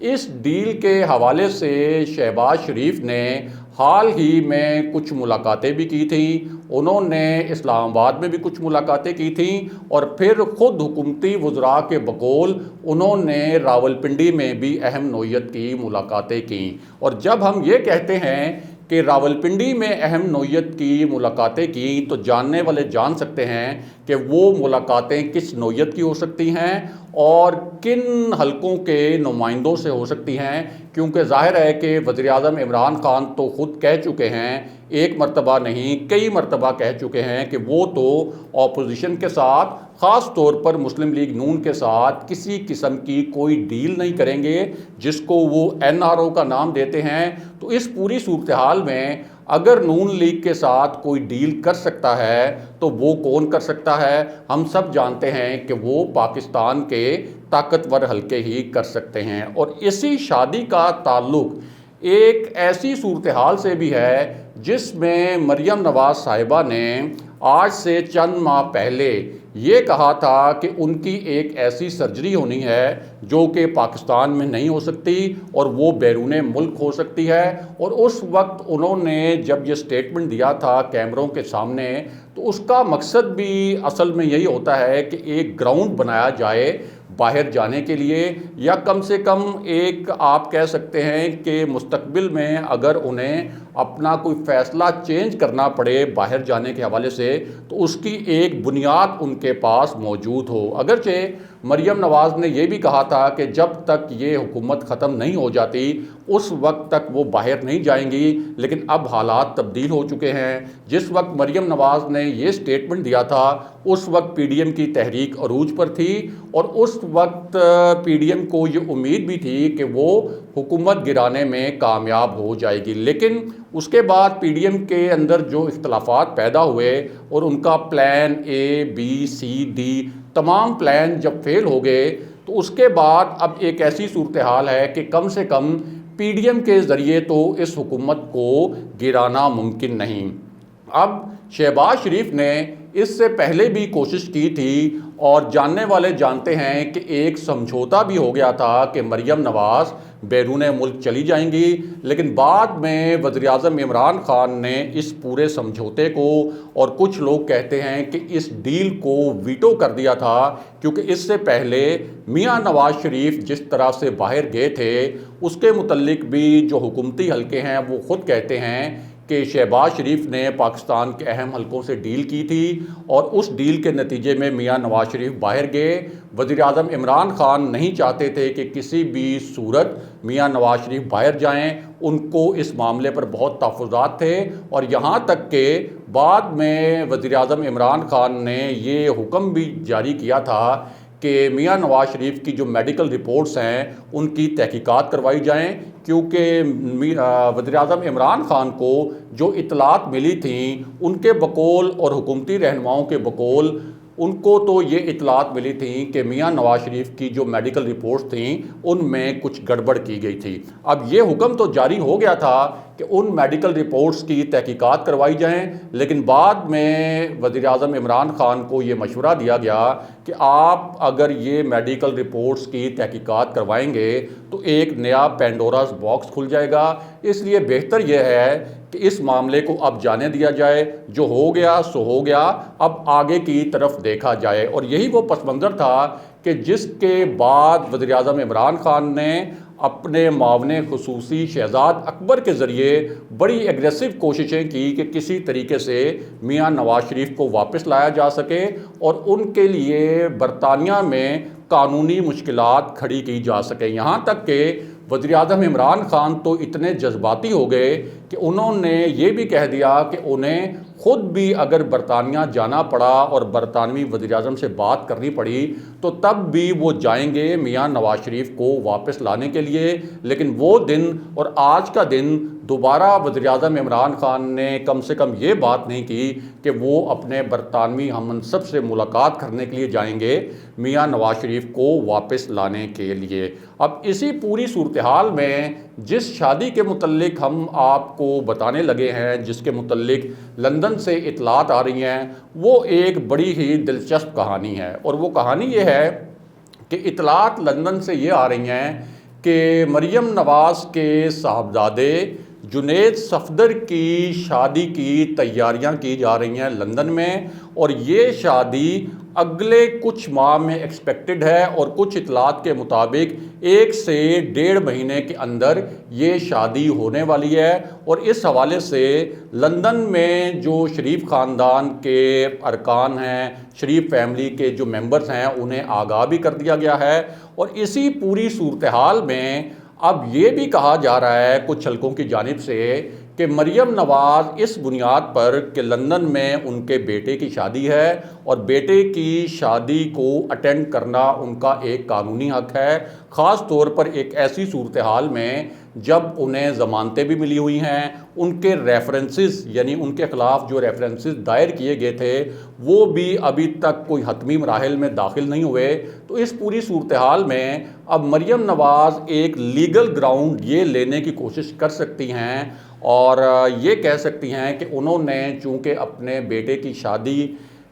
اس deal کے حوالے سے شہباز شریف نے حال ہی میں کچھ ملاقاتیں بھی کی تھیں، انہوں نے اسلام آباد میں بھی کچھ ملاقاتیں کی تھیں، اور پھر خود حکومتی وزراء کے بقول انہوں نے راولپنڈی میں بھی اہم نوعیت کی ملاقاتیں کیں۔ اور جب ہم یہ کہتے ہیں کہ راولپنڈی میں اہم نوعیت کی ملاقاتیں کیں تو جاننے والے جان سکتے ہیں کہ وہ ملاقاتیں کس نوعیت کی ہو سکتی ہیں اور کن حلقوں کے نمائندوں سے ہو سکتی ہیں، کیونکہ ظاہر ہے کہ وزیر اعظم عمران خان تو خود کہہ چکے ہیں، ایک مرتبہ نہیں کئی مرتبہ کہہ چکے ہیں کہ وہ تو اپوزیشن کے ساتھ، خاص طور پر مسلم لیگ نون کے ساتھ کسی قسم کی کوئی ڈیل نہیں کریں گے، جس کو وہ NRO کا نام دیتے ہیں۔ تو اس پوری صورتحال میں اگر نون لیگ کے ساتھ کوئی ڈیل کر سکتا ہے تو وہ کون کر سکتا ہے؟ ہم سب جانتے ہیں کہ وہ پاکستان کے طاقتور حلقے ہی کر سکتے ہیں، اور اسی شادی کا تعلق ایک ایسی صورتحال سے بھی ہے جس میں مریم نواز صاحبہ نے آج سے چند ماہ پہلے یہ کہا تھا کہ ان کی ایک ایسی سرجری ہونی ہے جو کہ پاکستان میں نہیں ہو سکتی اور وہ بیرون ملک ہو سکتی ہے، اور اس وقت انہوں نے جب یہ سٹیٹمنٹ دیا تھا کیمروں کے سامنے تو اس کا مقصد بھی اصل میں یہی ہوتا ہے کہ ایک گراؤنڈ بنایا جائے باہر جانے کے لیے، یا کم سے کم ایک آپ کہہ سکتے ہیں کہ مستقبل میں اگر انہیں اپنا کوئی فیصلہ چینج کرنا پڑے باہر جانے کے حوالے سے تو اس کی ایک بنیاد ان کے پاس موجود ہو۔ اگرچہ مریم نواز نے یہ بھی کہا تھا کہ جب تک یہ حکومت ختم نہیں ہو جاتی اس وقت تک وہ باہر نہیں جائیں گی، لیکن اب حالات تبدیل ہو چکے ہیں۔ جس وقت مریم نواز نے یہ سٹیٹمنٹ دیا تھا اس وقت PDM کی تحریک عروج پر تھی، اور اس وقت PDM کو یہ امید بھی تھی کہ وہ حکومت گرانے میں کامیاب ہو جائے گی، لیکن اس کے بعد PDM کے اندر جو اختلافات پیدا ہوئے اور ان کا plan A B C D تمام پلان جب فیل ہو گئے تو اس کے بعد اب ایک ایسی صورتحال ہے کہ کم سے کم PDM کے ذریعے تو اس حکومت کو گرانا ممکن نہیں۔ اب شہباز شریف نے اس سے پہلے بھی کوشش کی تھی، اور جاننے والے جانتے ہیں کہ ایک سمجھوتا بھی ہو گیا تھا کہ مریم نواز بیرون ملک چلی جائیں گی، لیکن بعد میں وزیر اعظم عمران خان نے اس پورے سمجھوتے کو، اور کچھ لوگ کہتے ہیں کہ اس ڈیل کو ویٹو کر دیا تھا، کیونکہ اس سے پہلے میاں نواز شریف جس طرح سے باہر گئے تھے اس کے متعلق بھی جو حکومتی حلقے ہیں وہ خود کہتے ہیں کہ شہباز شریف نے پاکستان کے اہم حلقوں سے ڈیل کی تھی، اور اس ڈیل کے نتیجے میں میاں نواز شریف باہر گئے۔ وزیر اعظم عمران خان نہیں چاہتے تھے کہ کسی بھی صورت میاں نواز شریف باہر جائیں، ان کو اس معاملے پر بہت تحفظات تھے، اور یہاں تک کہ بعد میں وزیر اعظم عمران خان نے یہ حکم بھی جاری کیا تھا کہ میاں نواز شریف کی جو میڈیکل رپورٹس ہیں ان کی تحقیقات کروائی جائیں، کیونکہ وزیر اعظم عمران خان کو جو اطلاعات ملی تھیں ان کے بقول اور حکومتی رہنماؤں کے بقول ان کو تو یہ اطلاعات ملی تھیں کہ میاں نواز شریف کی جو میڈیکل رپورٹس تھیں ان میں کچھ گڑبڑ کی گئی تھی۔ اب یہ حکم تو جاری ہو گیا تھا کہ ان میڈیکل رپورٹس کی تحقیقات کروائی جائیں، لیکن بعد میں وزیر اعظم عمران خان کو یہ مشورہ دیا گیا کہ آپ اگر یہ میڈیکل رپورٹس کی تحقیقات کروائیں گے تو ایک نیا پینڈوراز باکس کھل جائے گا، اس لیے بہتر یہ ہے کہ اس معاملے کو اب جانے دیا جائے، جو ہو گیا سو ہو گیا، اب آگے کی طرف دیکھا جائے۔ اور یہی وہ پس منظر تھا کہ جس کے بعد وزیر اعظم عمران خان نے اپنے معاون خصوصی شہزاد اکبر کے ذریعے بڑی ایگریسو کوششیں کی کہ کسی طریقے سے میاں نواز شریف کو واپس لایا جا سکے، اور ان کے لیے برطانیہ میں قانونی مشکلات کھڑی کی جا سکیں۔ یہاں تک کہ وزیر اعظم عمران خان تو اتنے جذباتی ہو گئے کہ انہوں نے یہ بھی کہہ دیا کہ انہیں خود بھی اگر برطانیہ جانا پڑا اور برطانوی وزیر اعظم سے بات کرنی پڑی تو تب بھی وہ جائیں گے میاں نواز شریف کو واپس لانے کے لیے۔ لیکن وہ دن اور آج کا دن دوبارہ وزیر اعظم عمران خان نے کم سے کم یہ بات نہیں کی کہ وہ اپنے برطانوی ہم منصب سے ملاقات کرنے کے لیے جائیں گے میاں نواز شریف کو واپس لانے کے لیے۔ اب اسی پوری صورتحال میں جس شادی کے متعلق ہم آپ کو بتانے لگے ہیں، جس کے متعلق لندن سے اطلاعات آ رہی ہیں، وہ ایک بڑی ہی دلچسپ کہانی ہے، اور وہ کہانی یہ ہے کہ اطلاعات لندن سے یہ آ رہی ہیں کہ مریم نواز کے صاحبزادے جنید صفدر کی شادی کی تیاریاں کی جا رہی ہیں لندن میں، اور یہ شادی اگلے کچھ ماہ میں ایکسپیکٹڈ ہے، اور کچھ اطلاعات کے مطابق 1 سے 1.5 مہینے کے اندر یہ شادی ہونے والی ہے۔ اور اس حوالے سے لندن میں جو شریف خاندان کے ارکان ہیں، شریف فیملی کے جو ممبرز ہیں، انہیں آگاہ بھی کر دیا گیا ہے۔ اور اسی پوری صورتحال میں اب یہ بھی کہا جا رہا ہے کچھ حلقوں کی جانب سے کہ مریم نواز اس بنیاد پر کہ لندن میں ان کے بیٹے کی شادی ہے اور بیٹے کی شادی کو اٹینڈ کرنا ان کا ایک قانونی حق ہے، خاص طور پر ایک ایسی صورتحال میں جب انہیں ضمانتیں بھی ملی ہوئی ہیں، ان کے ریفرنسز یعنی ان کے خلاف جو ریفرنسز دائر کیے گئے تھے وہ بھی ابھی تک کوئی حتمی مراحل میں داخل نہیں ہوئے۔ تو اس پوری صورتحال میں اب مریم نواز ایک لیگل گراؤنڈ یہ لینے کی کوشش کر سکتی ہیں اور یہ کہہ سکتی ہیں کہ انہوں نے چونکہ اپنے بیٹے کی شادی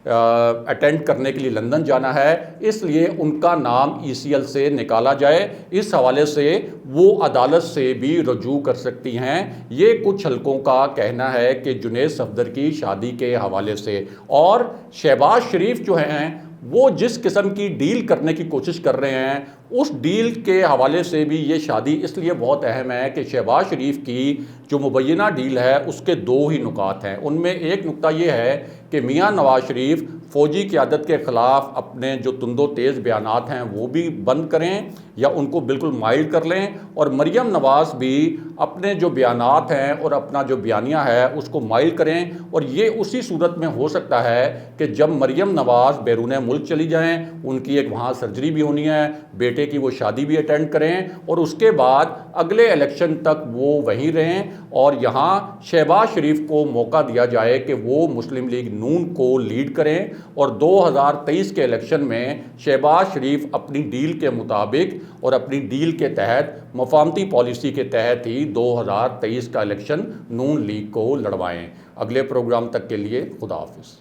اٹینڈ کرنے کے لیے لندن جانا ہے، اس لیے ان کا نام ECL سے نکالا جائے۔ اس حوالے سے وہ عدالت سے بھی رجوع کر سکتی ہیں۔ یہ کچھ حلقوں کا کہنا ہے کہ جنید صفدر کی شادی کے حوالے سے، اور شہباز شریف جو ہیں وہ جس قسم کی ڈیل کرنے کی کوشش کر رہے ہیں، اس ڈیل کے حوالے سے بھی یہ شادی اس لیے بہت اہم ہے کہ شہباز شریف کی جو مبینہ ڈیل ہے اس کے 2 ہی نکات ہیں۔ ان میں ایک نکتہ یہ ہے کہ میاں نواز شریف فوجی قیادت کے خلاف اپنے جو تند و تیز بیانات ہیں وہ بھی بند کریں یا ان کو بالکل مائلڈ کر لیں، اور مریم نواز بھی اپنے جو بیانات ہیں اور اپنا جو بیانیہ ہے اس کو مائلڈ کریں۔ اور یہ اسی صورت میں ہو سکتا ہے کہ جب مریم نواز بیرون ملک چلی جائیں، ان کی ایک وہاں سرجری بھی ہونی ہے، بیٹے کی وہ شادی بھی اٹینڈ کریں، اور اس کے بعد اگلے الیکشن تک وہ وہیں رہیں، اور یہاں شہباز شریف کو موقع دیا جائے کہ وہ مسلم لیگ نون کو لیڈ کریں، اور 2023 کے الیکشن میں شہباز شریف اپنی ڈیل کے مطابق اور اپنی ڈیل کے تحت مفاہمتی پالیسی کے تحت ہی 2023 کا الیکشن نون لیگ کو لڑوائیں۔ اگلے پروگرام تک کے لیے خدا حافظ۔